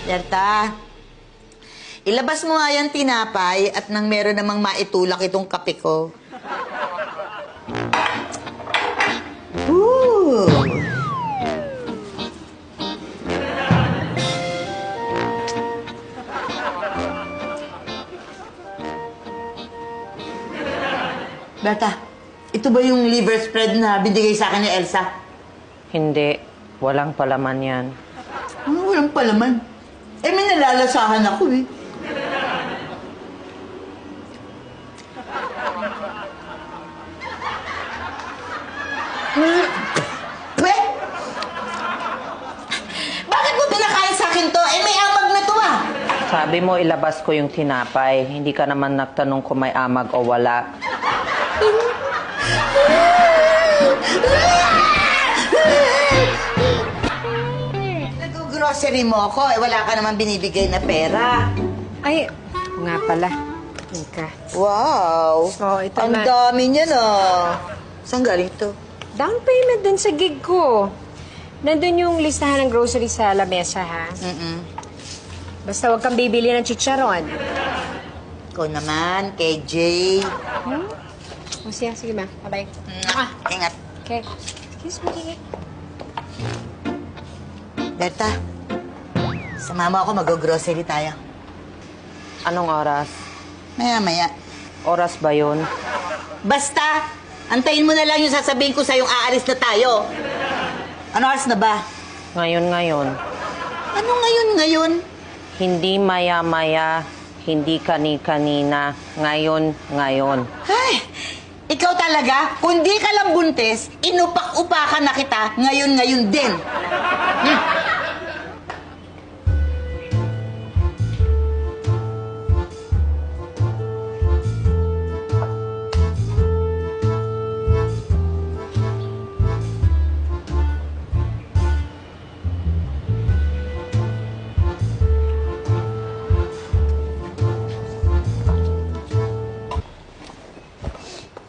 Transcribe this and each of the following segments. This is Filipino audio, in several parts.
Berta, ilabas mo nga yung tinapay at nang meron namang maitulak itong kape ko. Ooh. Berta, ito ba yung liver spread na binigay sa akin ni Elsa? Hindi. Walang palaman yan. Walang palaman. Eh, may nalalasahan ako eh. Weh! Bakit mo pinakain sa akin to? Eh, may amag na to ah! Sabi mo ilabas ko yung tinapay. Hindi ka naman nagtanong kung may amag o wala. Nag-grocery mo ako, eh wala ka naman binibigay na pera. Ay, nga pala. Ika. Wow! Oh, ito Ang na. dami niya na. Saan galing to? Down payment dun sa gig ko. Nandun yung listahan ng grocery sa lamesa, ha? Basta huwag kang bibili ng chicharon. Ikaw naman, KJ. O siya, sige ma. Bye-bye. Ingat. Okay. Excuse me. Berta, sumama ako, mag-grocery tayo. Anong oras? Maya-maya. Oras ba yun? Basta, antayin mo na lang yung sasabihin ko sa'yong aalis na tayo. Ano oras na ba? Ngayon. Ano ngayon? Hindi maya-maya, hindi kani-kanina, ngayon. Ay, ikaw talaga, kung di ka lang buntis, inupak-upakan na kita ngayon din.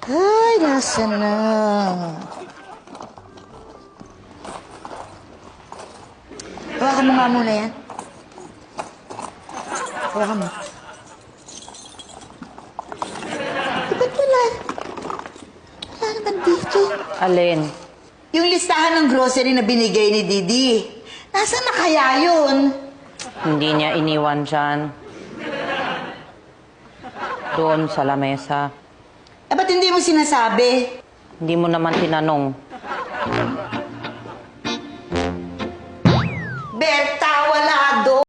Ay, nasaan na? Hawakan mo nga muna yan. Hawakan mo. Ba't wala? Wala naman dito. Alin? Yung listahan ng grocery na binigay ni Didi. Nasaan na kaya yun? Hindi niya iniwan dyan. Doon sa lamesa. Eh, ba't hindi mo sinasabi? Hindi mo naman tinanong. Bert,